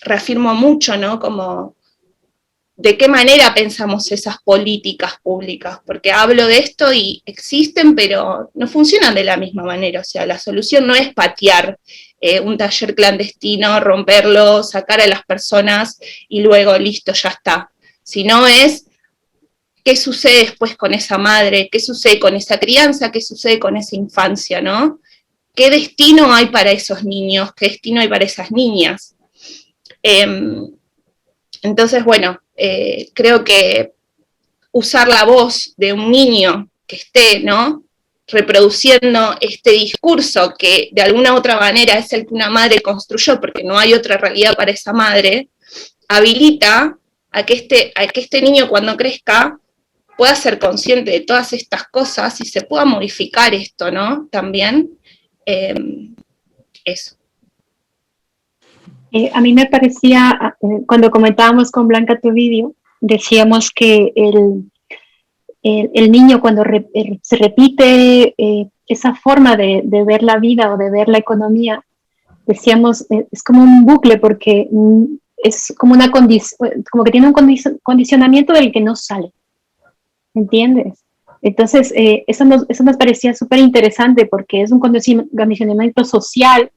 reafirmo mucho, ¿no? Como de qué manera pensamos esas políticas públicas, porque hablo de esto y existen, pero no funcionan de la misma manera. O sea, la solución no es patear un taller clandestino, romperlo, sacar a las personas y luego listo, ya está. Sino es qué sucede después con esa madre, qué sucede con esa crianza, qué sucede con esa infancia, ¿no? ¿Qué destino hay para esos niños? ¿Qué destino hay para esas niñas? Entonces, bueno, creo que usar la voz de un niño que esté, ¿no?, reproduciendo este discurso que de alguna u otra manera es el que una madre construyó, porque no hay otra realidad para esa madre, habilita a que este niño cuando crezca pueda ser consciente de todas estas cosas y se pueda modificar esto, ¿no?, también. Eso. A mí me parecía, cuando comentábamos con Blanca tu vídeo, decíamos que el niño cuando se repite esa forma de ver la vida o de ver la economía, decíamos, es como un bucle porque es como como que tiene un condicionamiento del que no sale, ¿entiendes? Entonces, eso nos parecía súper interesante porque es un condicionamiento social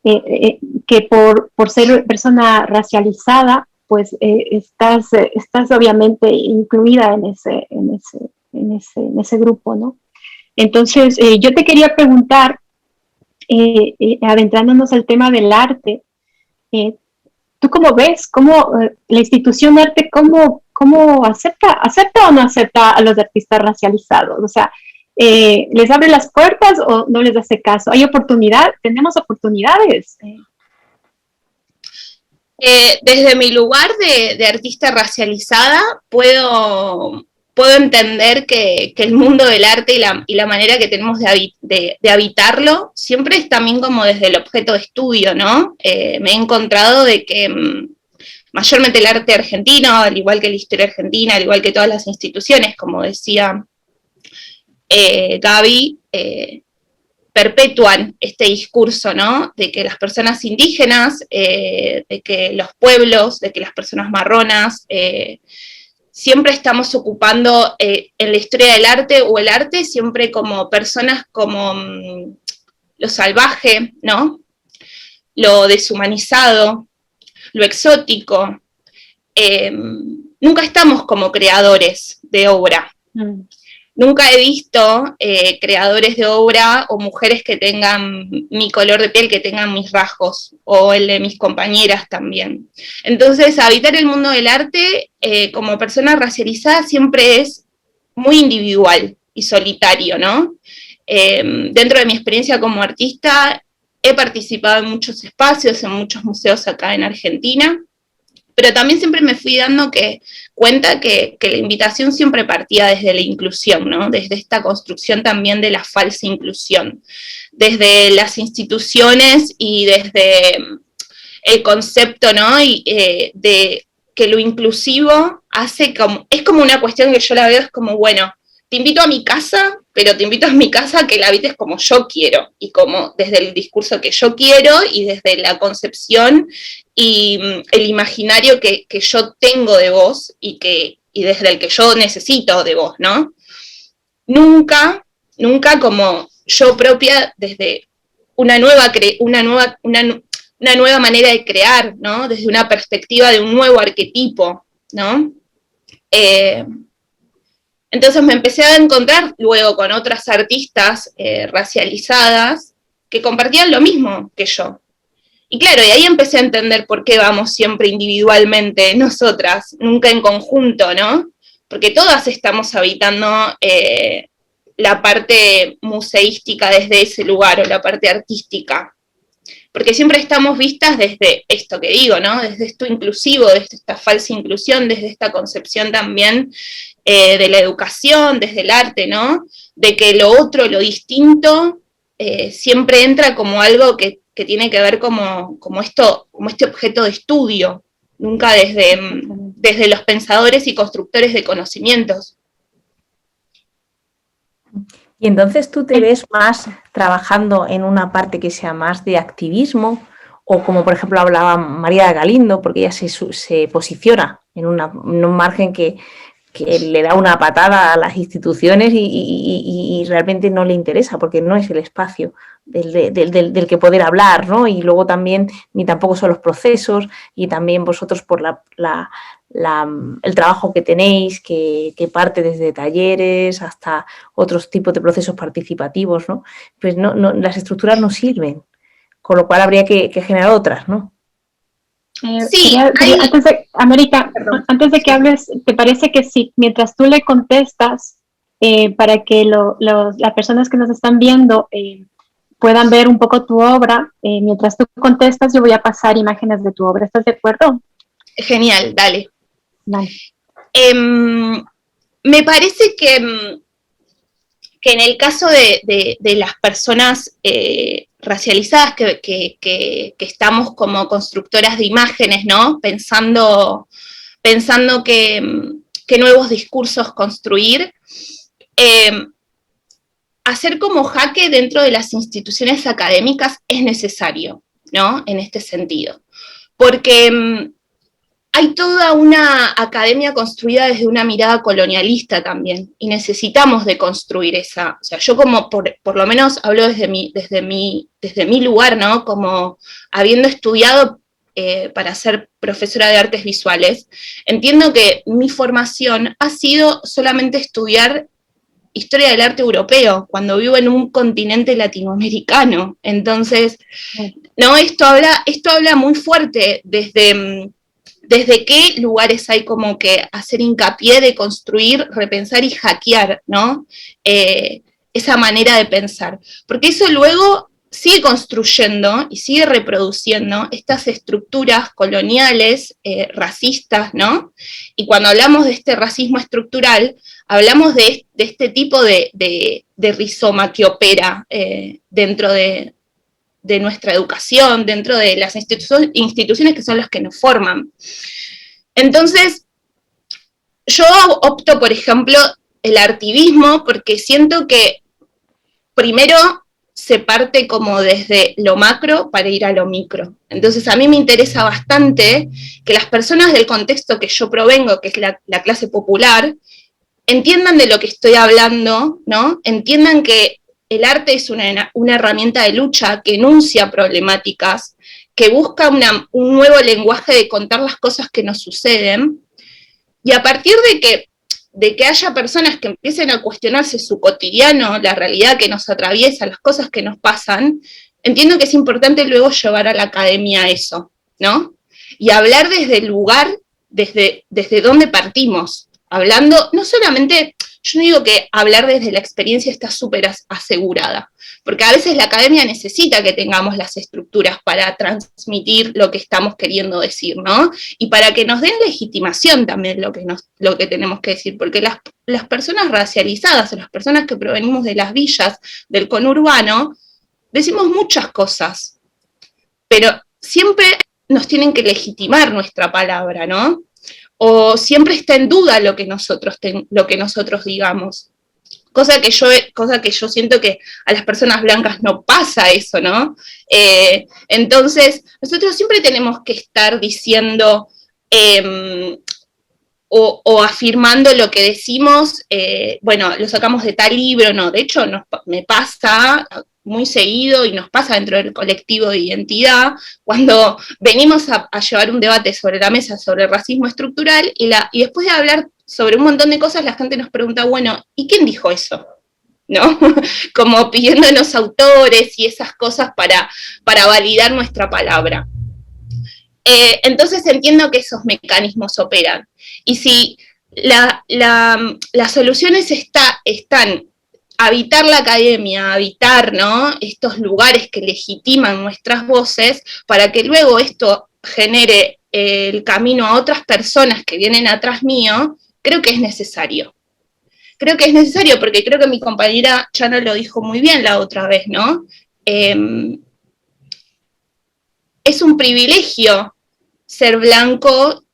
que por ser persona racializada, pues estás obviamente incluida en ese grupo, ¿no? Entonces, yo te quería preguntar, adentrándonos al tema del arte, ¿tú cómo ves? ¿Cómo la institución arte, cómo acepta o no acepta a los artistas racializados? O sea, ¿les abre las puertas o no les hace caso? ¿Hay oportunidad? ¿Tenemos oportunidades? Desde mi lugar de artista racializada, puedo entender que el mundo del arte y la manera que tenemos de habitarlo siempre es también como desde el objeto de estudio, ¿no? Me he encontrado de que mayormente el arte argentino, al igual que la historia argentina, al igual que todas las instituciones, como decía Gaby, perpetúan este discurso, ¿no? De que las personas indígenas, de que los pueblos, de que las personas marronas, siempre estamos ocupando en la historia del arte o el arte siempre como personas como lo salvaje, ¿no? Lo deshumanizado, lo exótico. Nunca estamos como creadores de obra. Nunca he visto creadores de obra o mujeres que tengan mi color de piel, que tengan mis rasgos, o el de mis compañeras también. Entonces, habitar el mundo del arte como persona racializada siempre es muy individual y solitario, ¿no? Dentro de mi experiencia como artista, he participado en muchos espacios, en muchos museos acá en Argentina, pero también siempre me fui dando cuenta que la invitación siempre partía desde la inclusión, ¿no? Desde esta construcción también de la falsa inclusión, desde las instituciones y desde el concepto, ¿no? De que lo inclusivo es como una cuestión que yo la veo, es como, bueno, te invito a mi casa, pero te invito a mi casa que la habites como yo quiero, y como desde el discurso que yo quiero, y desde la concepción y el imaginario que yo tengo de vos, y desde el que yo necesito de vos, ¿no? Nunca como yo propia, desde una nueva manera de crear, ¿no? Desde una perspectiva de un nuevo arquetipo, ¿no? Entonces me empecé a encontrar luego con otras artistas racializadas que compartían lo mismo que yo. Y claro, y ahí empecé a entender por qué vamos siempre individualmente nosotras, nunca en conjunto, ¿no? Porque todas estamos habitando la parte museística desde ese lugar, o la parte artística. Porque siempre estamos vistas desde esto que digo, ¿no? Desde esto inclusivo, desde esta falsa inclusión, desde esta concepción también de la educación, desde el arte, ¿no? De que lo otro, lo distinto, siempre entra como algo que tiene que ver como este objeto de estudio, nunca desde los pensadores y constructores de conocimientos. Y entonces tú te ves más trabajando en una parte que sea más de activismo, o como por ejemplo hablaba María Galindo, porque ella se posiciona en un margen que le da una patada a las instituciones y realmente no le interesa, porque no es el espacio del que poder hablar, ¿no? Y luego también, ni tampoco son los procesos, y también vosotros por el trabajo que tenéis, que parte desde talleres hasta otros tipos de procesos participativos, ¿no? Pues no, las estructuras no sirven, con lo cual habría que generar otras, ¿no? Sí, antes de que hables, ¿te parece que si mientras tú le contestas, para que las personas que nos están viendo puedan ver un poco tu obra, mientras tú contestas, yo voy a pasar imágenes de tu obra? ¿Estás de acuerdo? Genial, dale. Vale. Me parece que en el caso de las personas racializadas que estamos como constructoras de imágenes, ¿no? Pensando qué nuevos discursos construir, hacer como jaque dentro de las instituciones académicas es necesario, ¿no? En este sentido. Porque hay toda una academia construida desde una mirada colonialista también, y necesitamos deconstruir esa, o sea, yo como por lo menos hablo desde mi lugar, ¿no? Como habiendo estudiado para ser profesora de artes visuales, entiendo que mi formación ha sido solamente estudiar historia del arte europeo, cuando vivo en un continente latinoamericano. Entonces, no, esto habla muy fuerte desde qué lugares hay como que hacer hincapié de construir, repensar y hackear, ¿no? Esa manera de pensar. Porque eso luego sigue construyendo y sigue reproduciendo estas estructuras coloniales, racistas, ¿no? Y cuando hablamos de este racismo estructural, hablamos de este tipo de rizoma que opera dentro de nuestra educación, dentro de las instituciones que son las que nos forman. Entonces, yo opto, por ejemplo, el artivismo, porque siento que primero se parte como desde lo macro para ir a lo micro. Entonces, a mí me interesa bastante que las personas del contexto que yo provengo, que es la clase popular, entiendan de lo que estoy hablando, ¿no? Entiendan que el arte es una herramienta de lucha que enuncia problemáticas, que busca un nuevo lenguaje de contar las cosas que nos suceden, y a partir de que haya personas que empiecen a cuestionarse su cotidiano, la realidad que nos atraviesa, las cosas que nos pasan, entiendo que es importante luego llevar a la academia eso, ¿no? Y hablar desde el lugar, desde donde partimos, hablando no solamente, yo no digo que hablar desde la experiencia está súper asegurada, porque a veces la academia necesita que tengamos las estructuras para transmitir lo que estamos queriendo decir, ¿no? Y para que nos den legitimación también lo que tenemos que decir, porque las personas racializadas, o las personas que provenimos de las villas, del conurbano, decimos muchas cosas, pero siempre nos tienen que legitimar nuestra palabra, ¿no? O siempre está en duda lo que nosotros digamos. Cosa que yo siento que a las personas blancas no pasa eso, ¿no? Entonces, nosotros siempre tenemos que estar diciendo o afirmando lo que decimos, bueno, lo sacamos de tal libro, no, de hecho me pasa muy seguido y nos pasa dentro del colectivo de identidad, cuando venimos a llevar un debate sobre la mesa sobre el racismo estructural y después de hablar sobre un montón de cosas, la gente nos pregunta, bueno, ¿y quién dijo eso? ¿No? Como pidiéndonos autores y esas cosas para validar nuestra palabra. Entonces entiendo que esos mecanismos operan. Y si las soluciones están habitar la academia, habitar, ¿no?, estos lugares que legitiman nuestras voces, para que luego esto genere el camino a otras personas que vienen atrás mío, creo que es necesario. Creo que es necesario porque creo que mi compañera Chana lo dijo muy bien la otra vez, ¿no? Es un privilegio ser blanco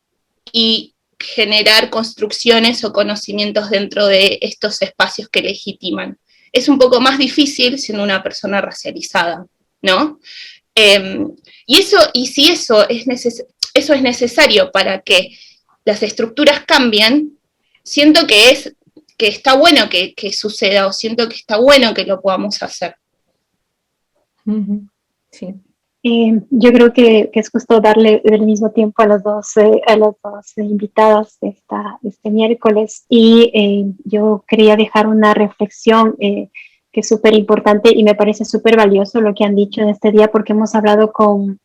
y generar construcciones o conocimientos dentro de estos espacios que legitiman. Es un poco más difícil siendo una persona racializada, ¿no? Y si eso es necesario para que las estructuras cambien, siento que está bueno que suceda, o siento que está bueno que lo podamos hacer. Sí. Yo creo que es justo darle el mismo tiempo a las dos invitadas este miércoles, y yo quería dejar una reflexión que es súper importante y me parece súper valioso lo que han dicho en este día, porque hemos hablado con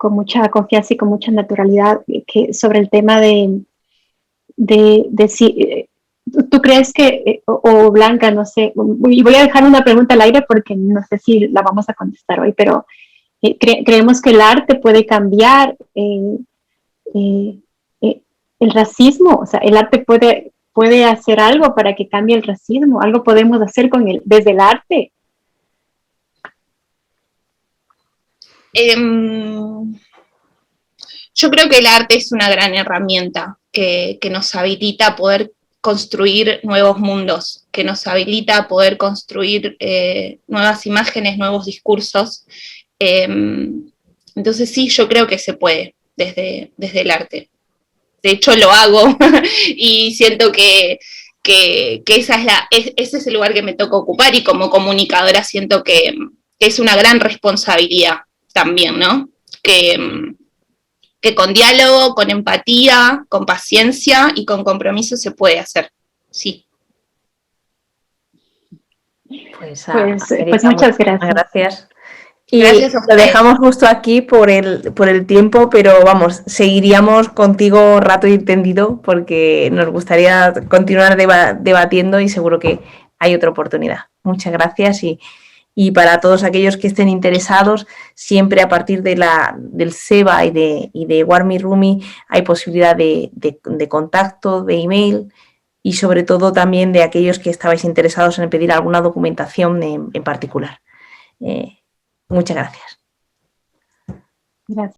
mucha confianza y con mucha naturalidad sobre el tema de si tú crees que, o Blanca, no sé, y voy a dejar una pregunta al aire porque no sé si la vamos a contestar hoy, pero creemos que el arte puede cambiar el racismo, o sea, el arte puede hacer algo para que cambie el racismo, algo podemos hacer desde el arte. Yo creo que el arte es una gran herramienta que nos habilita a poder construir nuevos mundos, que nos habilita a poder construir nuevas imágenes, nuevos discursos. Entonces sí, yo creo que se puede desde el arte. De hecho lo hago y siento que ese es el lugar que me toca ocupar, y como comunicadora siento que es una gran responsabilidad también, ¿no? Que con diálogo, con empatía, con paciencia y con compromiso se puede hacer, sí. Pues muchas gracias. Y lo dejamos justo aquí por el tiempo, pero vamos, seguiríamos contigo rato y tendido porque nos gustaría continuar debatiendo y seguro que hay otra oportunidad. Muchas gracias y para todos aquellos que estén interesados, siempre a partir del SEBA y de Warmi Rumi hay posibilidad de contacto, de email y sobre todo también de aquellos que estabais interesados en pedir alguna documentación en particular. Muchas gracias. Gracias.